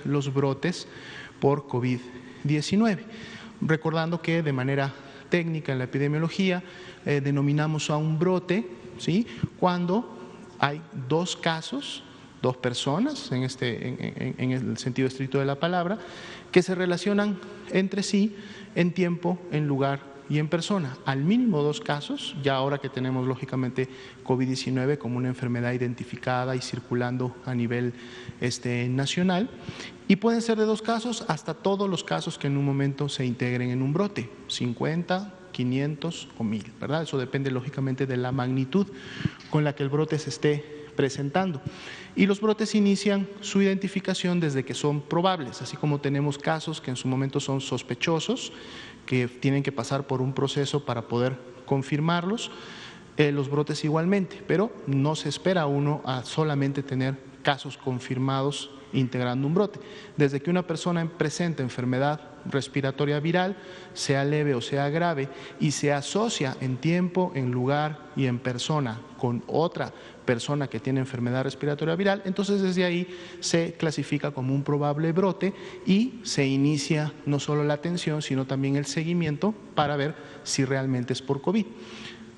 los brotes por COVID-19. Recordando que de manera técnica en la epidemiología denominamos a un brote, ¿sí?, cuando hay dos casos, dos personas, en el sentido estricto de la palabra, que se relacionan entre sí en tiempo, en lugar y en persona. Al mínimo dos casos, ya ahora que tenemos lógicamente COVID-19 como una enfermedad identificada y circulando a nivel nacional, y pueden ser de dos casos hasta todos los casos que en un momento se integren en un brote, 50, 500 o 1000, ¿verdad? Eso depende lógicamente de la magnitud con la que el brote se esté presentando. Y los brotes inician su identificación desde que son probables, así como tenemos casos que en su momento son sospechosos, que tienen que pasar por un proceso para poder confirmarlos, los brotes igualmente, pero no se espera uno a solamente tener casos confirmados integrando un brote. Desde que una persona presenta enfermedad respiratoria viral, sea leve o sea grave, y se asocia en tiempo, en lugar y en persona con otra persona que tiene enfermedad respiratoria viral, entonces desde ahí se clasifica como un probable brote y se inicia no solo la atención, sino también el seguimiento para ver si realmente es por COVID.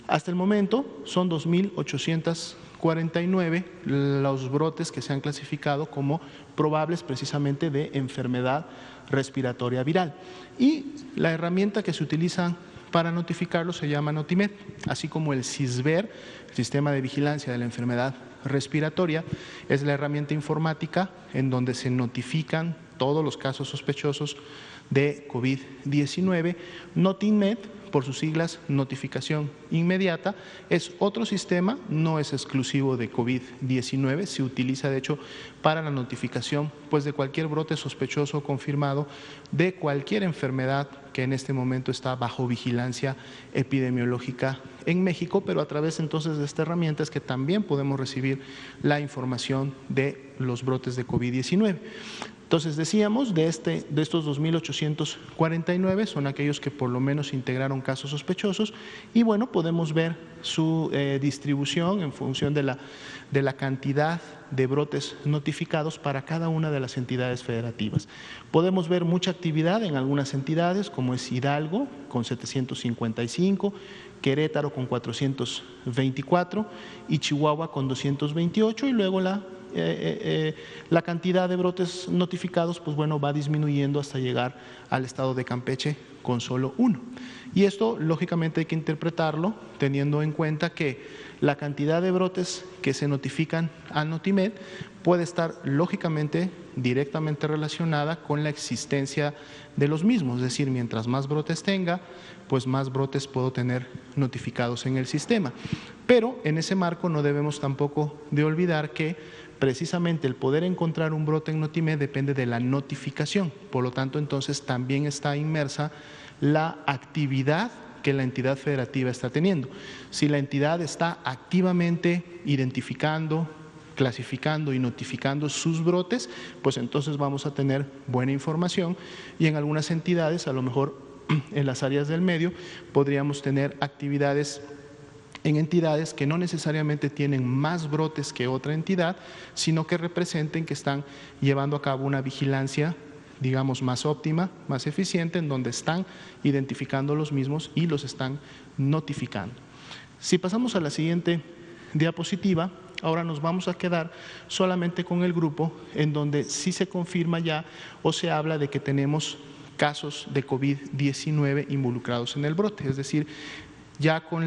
Hasta el momento son 2.849 los brotes que se han clasificado como probables precisamente de enfermedad respiratoria viral. Y la herramienta que se utiliza para notificarlo se llama Notimed, así como el SISVER, el Sistema de Vigilancia de la Enfermedad Respiratoria, es la herramienta informática en donde se notifican todos los casos sospechosos de COVID-19. Notimed, por sus siglas, notificación inmediata, es otro sistema, no es exclusivo de COVID-19, se utiliza de hecho para la notificación pues de cualquier brote sospechoso o confirmado de cualquier enfermedad que en este momento está bajo vigilancia epidemiológica en México, pero a través entonces de esta herramienta es que también podemos recibir la información de los brotes de COVID-19. Entonces decíamos, de estos 2.849 son aquellos que por lo menos integraron casos sospechosos y bueno, podemos ver su distribución en función de la cantidad de brotes notificados para cada una de las entidades federativas. Podemos ver mucha actividad en algunas entidades como es Hidalgo con 755, Querétaro con 424 y Chihuahua con 228 y luego la cantidad de brotes notificados pues bueno va disminuyendo hasta llegar al estado de Campeche con solo uno. Y esto lógicamente hay que interpretarlo teniendo en cuenta que la cantidad de brotes que se notifican a Notimed puede estar lógicamente directamente relacionada con la existencia de los mismos, es decir, mientras más brotes tenga, pues más brotes puedo tener notificados en el sistema. Pero en ese marco no debemos tampoco de olvidar que precisamente el poder encontrar un brote en Notimed depende de la notificación, por lo tanto entonces también está inmersa la actividad que la entidad federativa está teniendo. Si la entidad está activamente identificando, clasificando y notificando sus brotes, pues entonces vamos a tener buena información y en algunas entidades, a lo mejor en las áreas del medio, podríamos tener actividades en entidades que no necesariamente tienen más brotes que otra entidad, sino que representen que están llevando a cabo una vigilancia, digamos, más óptima, más eficiente, en donde están identificando los mismos y los están notificando. Si pasamos a la siguiente diapositiva, ahora nos vamos a quedar solamente con el grupo en donde sí se confirma ya o se habla de que tenemos casos de COVID-19 involucrados en el brote, es decir, ya con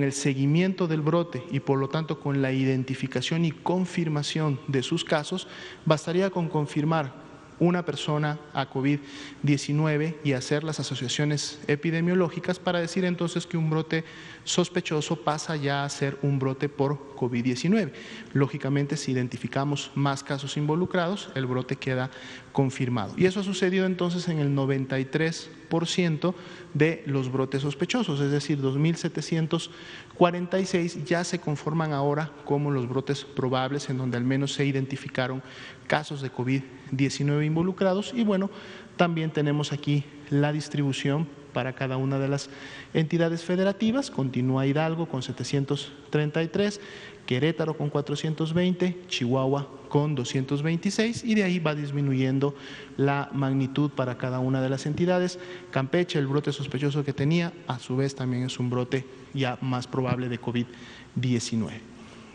el seguimiento del brote y por lo tanto con la identificación y confirmación de sus casos, bastaría con confirmar una persona a COVID-19 y hacer las asociaciones epidemiológicas para decir entonces que un brote sospechoso pasa ya a ser un brote por COVID-19. Lógicamente, si identificamos más casos involucrados, el brote queda confirmado. Y eso ha sucedido entonces en el 93% de los brotes sospechosos, es decir, 2.746 ya se conforman ahora como los brotes probables en donde al menos se identificaron casos de COVID-19 involucrados. Y bueno, también tenemos aquí la distribución para cada una de las entidades federativas. Continúa Hidalgo con 733, Querétaro con 420, Chihuahua con 226, y de ahí va disminuyendo la magnitud para cada una de las entidades. Campeche, el brote sospechoso que tenía, a su vez también es un brote ya más probable de COVID-19.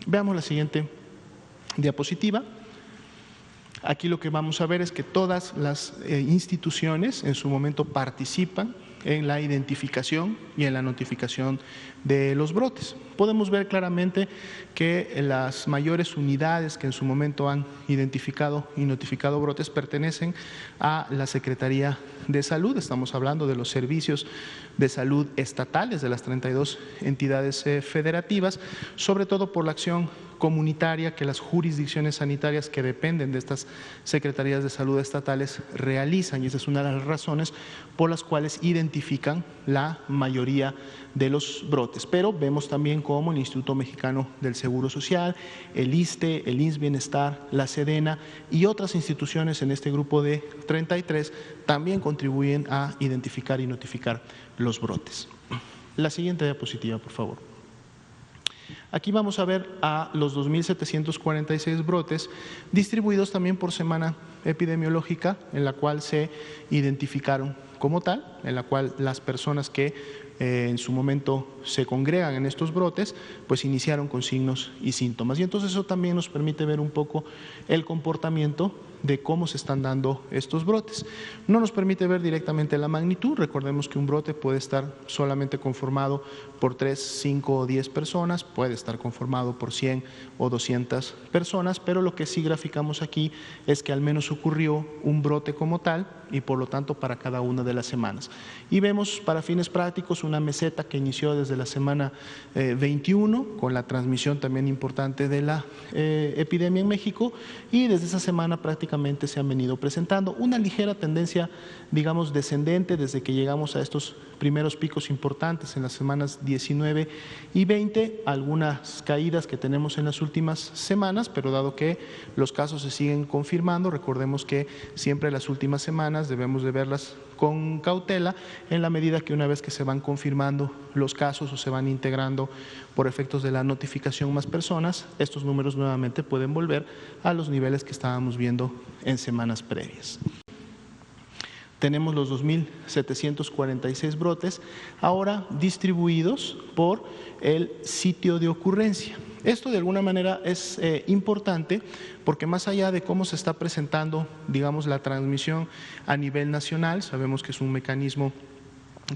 Veamos la siguiente diapositiva. Aquí lo que vamos a ver es que todas las instituciones en su momento participan en la identificación y en la notificación de los brotes. Podemos ver claramente que las mayores unidades que en su momento han identificado y notificado brotes pertenecen a la Secretaría de Salud. Estamos hablando de los servicios de salud estatales de las 32 entidades federativas, sobre todo por la acción comunitaria que las jurisdicciones sanitarias que dependen de estas secretarías de salud estatales realizan, y esa es una de las razones por las cuales identifican la mayoría de los brotes. Pero vemos también cómo el Instituto Mexicano del Seguro Social, el ISSSTE, el IMSS Bienestar, la SEDENA y otras instituciones en este grupo de 33 también contribuyen a identificar y notificar los brotes. La siguiente diapositiva, por favor. Aquí vamos a ver a los 2.746 brotes distribuidos también por semana epidemiológica, en la cual se identificaron como tal, en la cual las personas que en su momento se congregan en estos brotes, pues iniciaron con signos y síntomas. Y entonces eso también nos permite ver un poco el comportamiento de cómo se están dando estos brotes. No nos permite ver directamente la magnitud. Recordemos que un brote puede estar solamente conformado por 3, 5 o 10 personas, puede estar conformado por 100 o 200 personas, pero lo que sí graficamos aquí es que al menos ocurrió un brote como tal y por lo tanto para cada una de las semanas. Y vemos para fines prácticos una meseta que inició desde la semana 21 con la transmisión también importante de la epidemia en México, y desde esa semana prácticamente se han venido presentando una ligera tendencia, digamos, descendente desde que llegamos a estos primeros picos importantes en las semanas 19 y 20, algunas caídas que tenemos en las últimas semanas, pero dado que los casos se siguen confirmando, recordemos que siempre las últimas semanas debemos de verlas con cautela, en la medida que una vez que se van confirmando los casos o se van integrando por efectos de la notificación más personas, estos números nuevamente pueden volver a los niveles que estábamos viendo en semanas previas. Tenemos los 2.746 brotes ahora distribuidos por el sitio de ocurrencia. Esto de alguna manera es importante porque más allá de cómo se está presentando, digamos, la transmisión a nivel nacional, sabemos que es un mecanismo,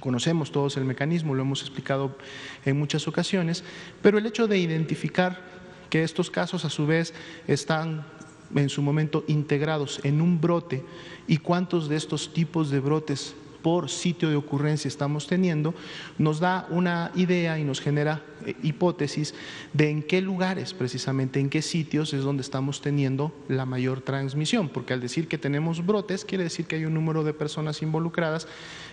conocemos todos el mecanismo, lo hemos explicado en muchas ocasiones, pero el hecho de identificar que estos casos a su vez están en su momento integrados en un brote y cuántos de estos tipos de brotes por sitio de ocurrencia estamos teniendo, nos da una idea y nos genera hipótesis de en qué lugares, precisamente en qué sitios es donde estamos teniendo la mayor transmisión, porque al decir que tenemos brotes quiere decir que hay un número de personas involucradas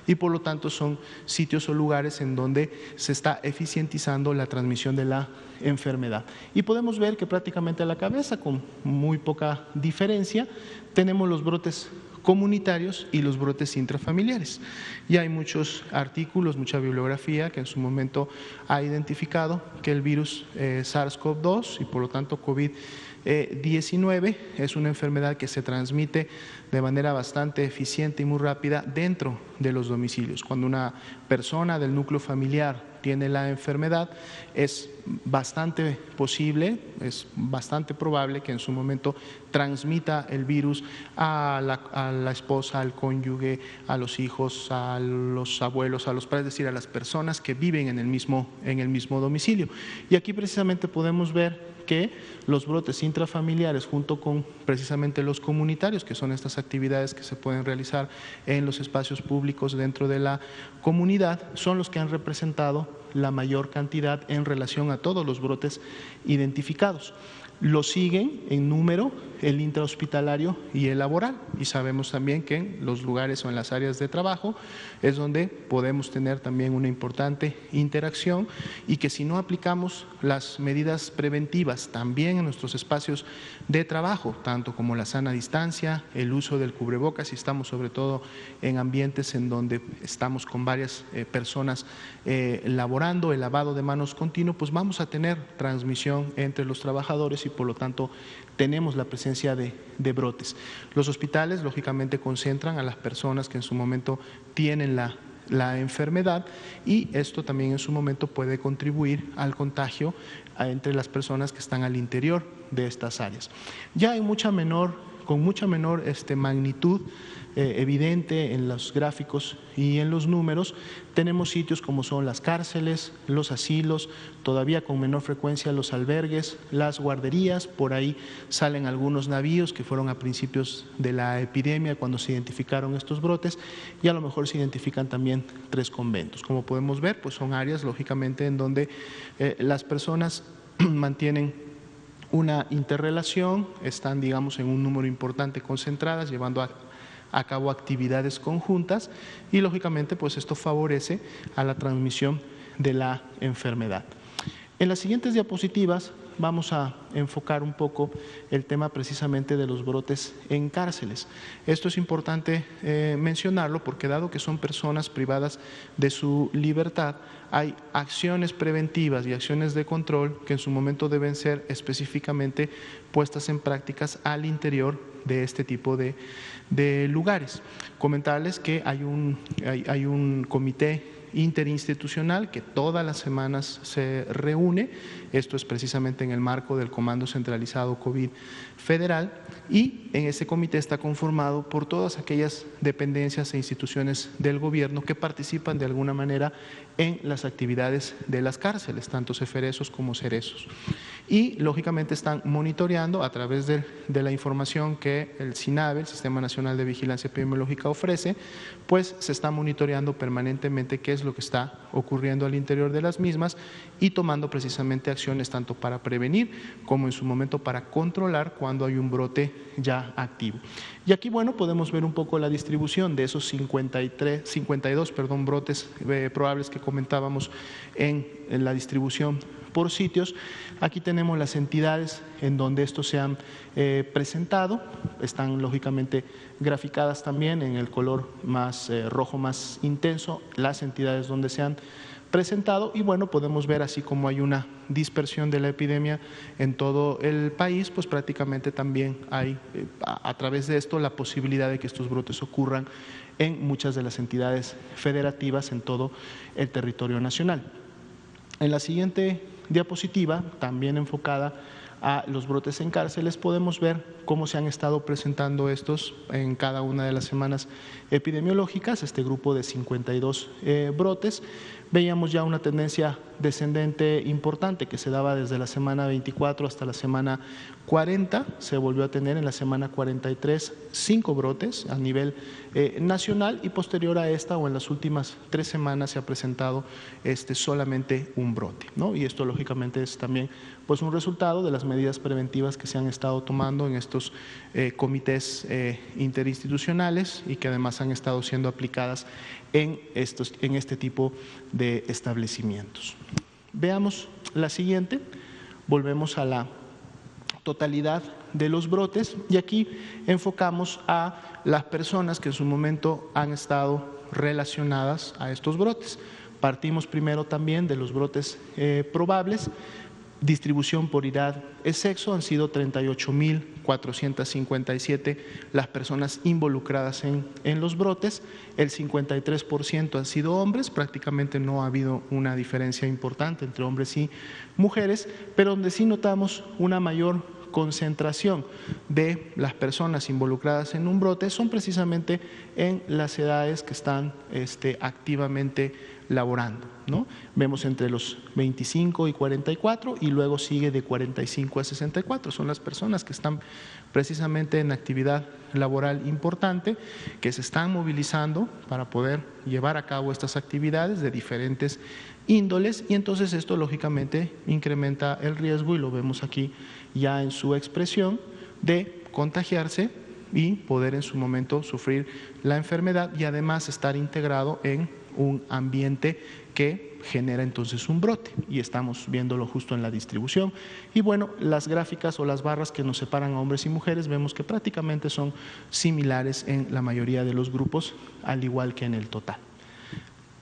y por lo tanto son sitios o lugares en donde se está eficientizando la transmisión de la enfermedad. Y podemos ver que prácticamente a la cabeza, con muy poca diferencia, tenemos los brotes comunitarios y los brotes intrafamiliares. Ya hay muchos artículos, mucha bibliografía que en su momento ha identificado que el virus SARS-CoV-2 y por lo tanto COVID-19 es una enfermedad que se transmite de manera bastante eficiente y muy rápida dentro de los domicilios. Cuando una persona del núcleo familiar tiene la enfermedad, es bastante posible, es bastante probable que en su momento transmita el virus a la esposa, al cónyuge, a los hijos, a los abuelos, a los padres, es decir, a las personas que viven en el mismo domicilio. Y aquí precisamente podemos ver que los brotes intrafamiliares junto con precisamente los comunitarios, que son estas actividades que se pueden realizar en los espacios públicos dentro de la comunidad, son los que han representado la mayor cantidad en relación a todos los brotes identificados. Lo siguen en número el intrahospitalario y el laboral. Y sabemos también que en los lugares o en las áreas de trabajo es donde podemos tener también una importante interacción, y que si no aplicamos las medidas preventivas también en nuestros espacios de trabajo, tanto como la sana distancia, el uso del cubrebocas, si estamos sobre todo en ambientes en donde estamos con varias personas laborando, el lavado de manos continuo, pues vamos a tener transmisión entre los trabajadores y por lo tanto tenemos la presencia de brotes. Los hospitales lógicamente concentran a las personas que en su momento tienen la enfermedad, y esto también en su momento puede contribuir al contagio entre las personas que están al interior de estas áreas. Ya con mucha menor magnitud evidente en los gráficos y en los números, tenemos sitios como son las cárceles, los asilos, todavía con menor frecuencia los albergues, las guarderías. Por ahí salen algunos navíos que fueron a principios de la epidemia cuando se identificaron estos brotes, y a lo mejor se identifican también 3 conventos. Como podemos ver, pues son áreas lógicamente en donde las personas mantienen una interrelación, están, digamos, en un número importante concentradas, llevando a cabo actividades conjuntas, y lógicamente pues esto favorece a la transmisión de la enfermedad. En las siguientes diapositivas vamos a enfocar un poco el tema precisamente de los brotes en cárceles. Esto es importante mencionarlo porque, dado que son personas privadas de su libertad, hay acciones preventivas y acciones de control que en su momento deben ser específicamente puestas en prácticas al interior de este tipo de lugares. Comentarles que hay un comité interinstitucional que todas las semanas se reúne. Esto es precisamente en el marco del Comando Centralizado COVID Federal, y en ese comité está conformado por todas aquellas dependencias e instituciones del gobierno que participan de alguna manera en las actividades de las cárceles, tanto ceferesos como cerezos. Y lógicamente están monitoreando a través de la información que el SINAVE, el Sistema Nacional de Vigilancia Epidemiológica, ofrece, pues se está monitoreando permanentemente qué es lo que está ocurriendo al interior de las mismas, y tomando precisamente acciones tanto para prevenir como en su momento para controlar cuando hay un brote ya activo. Y aquí, bueno, podemos ver un poco la distribución de esos 52 brotes probables que comentábamos en la distribución por sitios. Aquí tenemos las entidades en donde estos se han presentado, están lógicamente graficadas también en el color más rojo más intenso, las entidades donde se han presentado, y bueno, podemos ver así como hay una dispersión de la epidemia en todo el país, pues prácticamente también hay a través de esto la posibilidad de que estos brotes ocurran en muchas de las entidades federativas en todo el territorio nacional. En la siguiente diapositiva, también enfocada a los brotes en cárceles, podemos ver cómo se han estado presentando estos en cada una de las semanas epidemiológicas, este grupo de 52 brotes. Veíamos ya una tendencia descendente importante que se daba desde la semana 24 hasta la semana 40, se volvió a tener en la semana 43 5 brotes a nivel nacional, y posterior a esta o en las últimas 3 semanas se ha presentado solamente un brote, ¿no? Y esto lógicamente es también pues un resultado de las medidas preventivas que se han estado tomando en estos comités interinstitucionales, y que además han estado siendo aplicadas en este tipo de establecimientos. Veamos la siguiente, volvemos a la totalidad de los brotes, y aquí enfocamos a las personas que en su momento han estado relacionadas a estos brotes. Partimos primero también de los brotes probables. Distribución por edad y sexo, han sido 38.457 las personas involucradas en los brotes, el 53% han sido hombres, prácticamente no ha habido una diferencia importante entre hombres y mujeres, pero donde sí notamos una mayor concentración de las personas involucradas en un brote son precisamente en las edades que están activamente laborando, ¿no? Vemos entre los 25 y 44, y luego sigue de 45 a 64, son las personas que están precisamente en actividad laboral importante, que se están movilizando para poder llevar a cabo estas actividades de diferentes índoles, y entonces esto lógicamente incrementa el riesgo, y lo vemos aquí ya en su expresión, de contagiarse y poder en su momento sufrir la enfermedad y además estar integrado en un ambiente que genera entonces un brote, y estamos viéndolo justo en la distribución. Y bueno, las gráficas o las barras que nos separan a hombres y mujeres vemos que prácticamente son similares en la mayoría de los grupos, al igual que en el total.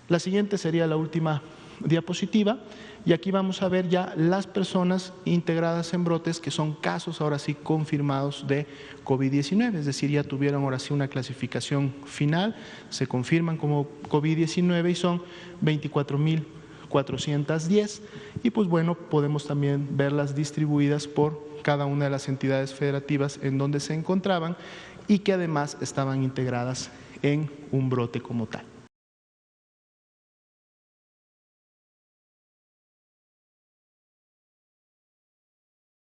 La siguiente sería la última diapositiva, y aquí vamos a ver ya las personas integradas en brotes que son casos ahora sí confirmados de COVID-19, es decir, ya tuvieron ahora sí una clasificación final, se confirman como COVID-19 y son 24.410, y pues bueno, podemos también verlas distribuidas por cada una de las entidades federativas en donde se encontraban y que además estaban integradas en un brote como tal.